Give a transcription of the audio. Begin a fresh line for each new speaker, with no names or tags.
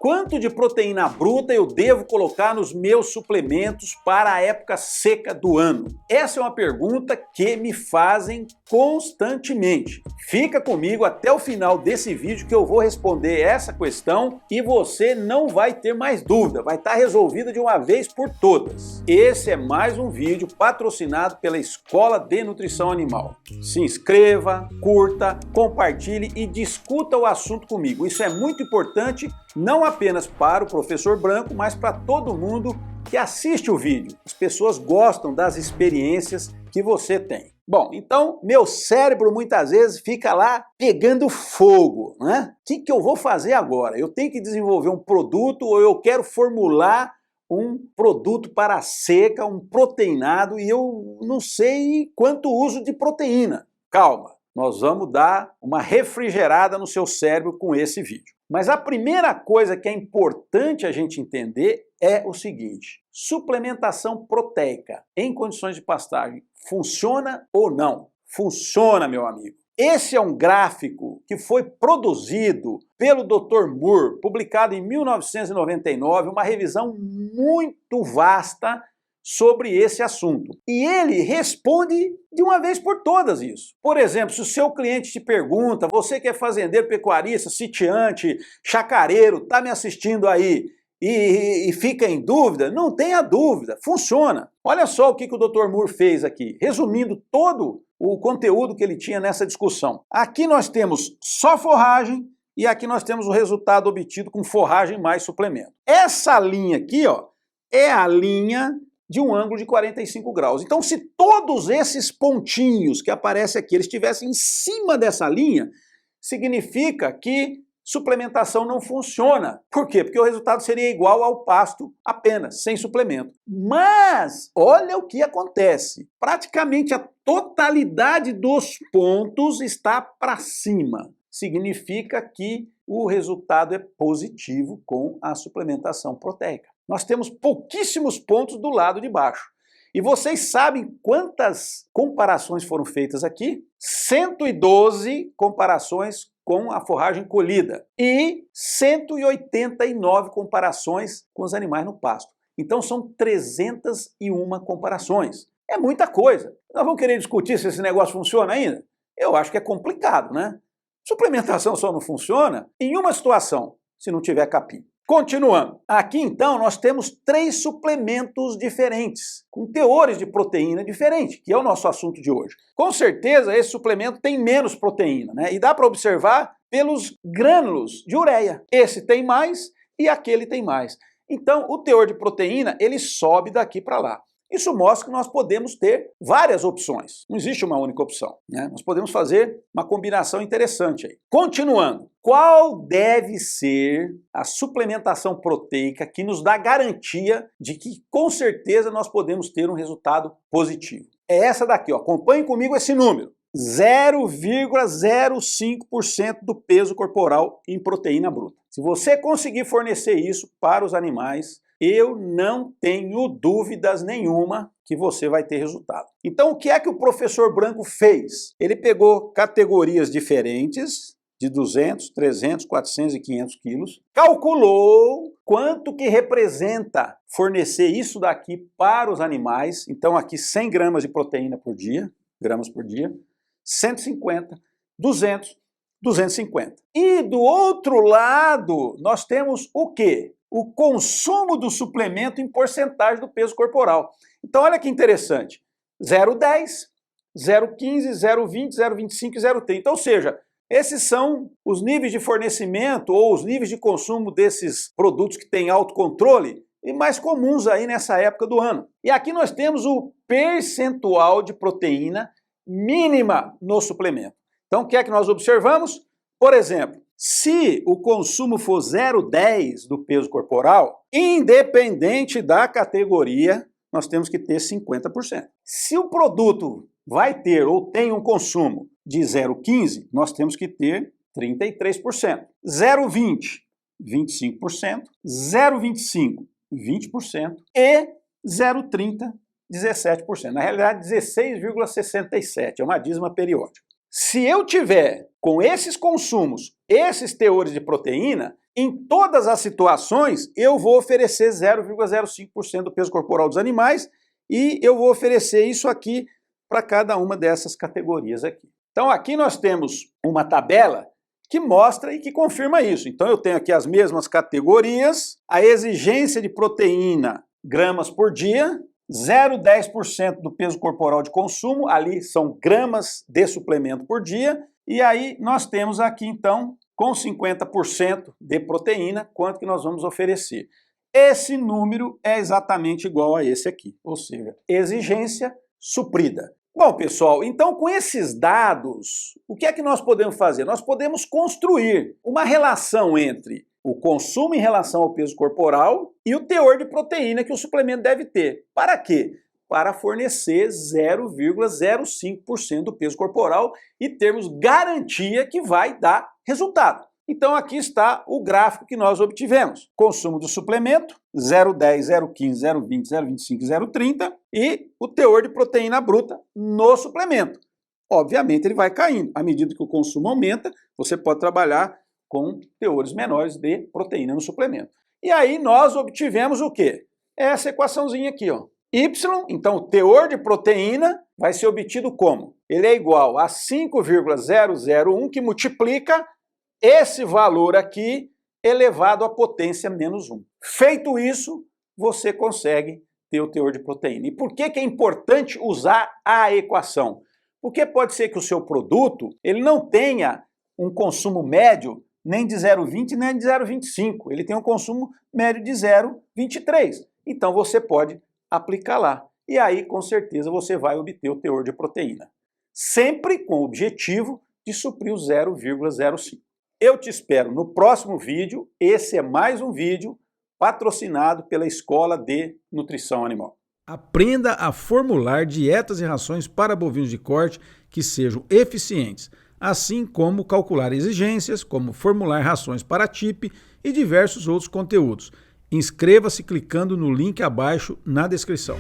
Quanto de proteína bruta eu devo colocar nos meus suplementos para a época seca do ano? Essa é uma pergunta que me fazem constantemente. Fica comigo até o final desse vídeo que eu vou responder essa questão e você não vai ter mais dúvida, vai estar resolvida de uma vez por todas. Esse é mais um vídeo patrocinado pela Escola de Nutrição Animal. Se inscreva, curta, compartilhe e discuta o assunto comigo. Isso é muito importante, não apenas para o professor Branco, mas para todo mundo que assiste o vídeo. As pessoas gostam das experiências que você tem. Bom, então meu cérebro muitas vezes fica lá pegando fogo, né? O que eu vou fazer agora? Eu tenho que desenvolver um produto ou eu quero formular um produto para a seca, um proteinado, e eu não sei quanto uso de proteína. Calma, nós vamos dar uma refrigerada no seu cérebro com esse vídeo. Mas a primeira coisa que é importante a gente entender é o seguinte: suplementação proteica em condições de pastagem funciona ou não? Funciona, meu amigo. Esse é um gráfico que foi produzido pelo Dr. Moore, publicado em 1999, uma revisão muito vasta sobre esse assunto. E ele responde de uma vez por todas isso. Por exemplo, se o seu cliente te pergunta, você que é fazendeiro, pecuarista, sitiante, chacareiro, está me assistindo aí e fica em dúvida, não tenha dúvida, funciona. Olha só o que o Dr. Moore fez aqui, resumindo todo o conteúdo que ele tinha nessa discussão. Aqui nós temos só forragem e aqui nós temos o resultado obtido com forragem mais suplemento. Essa linha aqui, ó, é a linha de um ângulo de 45 graus. Então, se todos esses pontinhos que aparecem aqui, eles estivessem em cima dessa linha, significa que suplementação não funciona. Por quê? Porque o resultado seria igual ao pasto apenas, sem suplemento. Mas, olha o que acontece. Praticamente a totalidade dos pontos está para cima. Significa que o resultado é positivo com a suplementação proteica. Nós temos pouquíssimos pontos do lado de baixo. E vocês sabem quantas comparações foram feitas aqui? 112 comparações com a forragem colhida e 189 comparações com os animais no pasto. Então são 301 comparações. É muita coisa. Nós vamos querer discutir se esse negócio funciona ainda? Eu acho que é complicado, né? Suplementação só não funciona em uma situação, se não tiver capim. Continuando, aqui então nós temos 3 suplementos diferentes, com teores de proteína diferentes, que é o nosso assunto de hoje. Com certeza esse suplemento tem menos proteína, né? E dá para observar pelos grânulos de ureia. Esse tem mais e aquele tem mais. Então o teor de proteína ele sobe daqui para lá. Isso mostra que nós podemos ter várias opções. Não existe uma única opção, né? Nós podemos fazer uma combinação interessante aí. Continuando, qual deve ser a suplementação proteica que nos dá garantia de que com certeza nós podemos ter um resultado positivo? É essa daqui, ó. Acompanhe comigo esse número. 0,05% do peso corporal em proteína bruta. Se você conseguir fornecer isso para os animais, eu não tenho dúvidas nenhuma que você vai ter resultado. Então, o que é que o professor Branco fez? Ele pegou categorias diferentes, de 200, 300, 400 e 500 quilos, calculou quanto que representa fornecer isso daqui para os animais. Então, aqui 100 gramas de proteína por dia, 150, 200, 250. E do outro lado, nós temos o quê? O consumo do suplemento em porcentagem do peso corporal. Então, olha que interessante. 0,10, 0,15, 0,20, 0,25 e 0,30. Ou seja, esses são os níveis de fornecimento ou os níveis de consumo desses produtos que têm autocontrole e mais comuns aí nessa época do ano. E aqui nós temos o percentual de proteína mínima no suplemento. Então, o que é que nós observamos? Por exemplo, se o consumo for 0,10 do peso corporal, independente da categoria, nós temos que ter 50%. Se o produto vai ter ou tem um consumo de 0,15, nós temos que ter 33%. 0,20, 25%. 0,25, 20%. E 0,30, 17%. Na realidade, 16,67%. É uma dízima periódica. Se eu tiver com esses consumos, esses teores de proteína, Em todas as situações, eu vou oferecer 0,05% do peso corporal dos animais e eu vou oferecer isso aqui para cada uma dessas categorias aqui. Então aqui nós temos uma tabela que mostra e que confirma isso. Então eu tenho aqui as mesmas categorias, a exigência de proteína gramas por dia, 0,10% do peso corporal de consumo, ali são gramas de suplemento por dia, e aí nós temos aqui então, com 50% de proteína, quanto que nós vamos oferecer. Esse número é exatamente igual a esse aqui, ou seja, exigência suprida. Bom, pessoal, então com esses dados, o que é que nós podemos fazer? Nós podemos construir uma relação entre o consumo em relação ao peso corporal e o teor de proteína que o suplemento deve ter. Para quê? Para fornecer 0,05% do peso corporal e termos garantia que vai dar resultado. Então aqui está o gráfico que nós obtivemos. Consumo do suplemento, 0,10, 0,15, 0,20, 0,25, 0,30 e o teor de proteína bruta no suplemento. Obviamente ele vai caindo. À medida que o consumo aumenta, você pode trabalhar com teores menores de proteína no suplemento. E aí nós obtivemos o quê? Essa equaçãozinha aqui, ó. Y, então o teor de proteína vai ser obtido como? Ele é igual a 5,001 que multiplica esse valor aqui elevado à potência menos 1. Feito isso, você consegue ter o teor de proteína. E por que é importante usar a equação? Porque pode ser que o seu produto ele não tenha um consumo médio nem de 0,20 nem de 0,25. Ele tem um consumo médio de 0,23. Então você pode aplicar lá. E aí, com certeza, você vai obter o teor de proteína. Sempre com o objetivo de suprir o 0,05. Eu te espero no próximo vídeo. Esse é mais um vídeo patrocinado pela Escola de Nutrição Animal.
Aprenda a formular dietas e rações para bovinos de corte que sejam eficientes, assim como calcular exigências, como formular rações para TIP e diversos outros conteúdos. Inscreva-se clicando no link abaixo na descrição.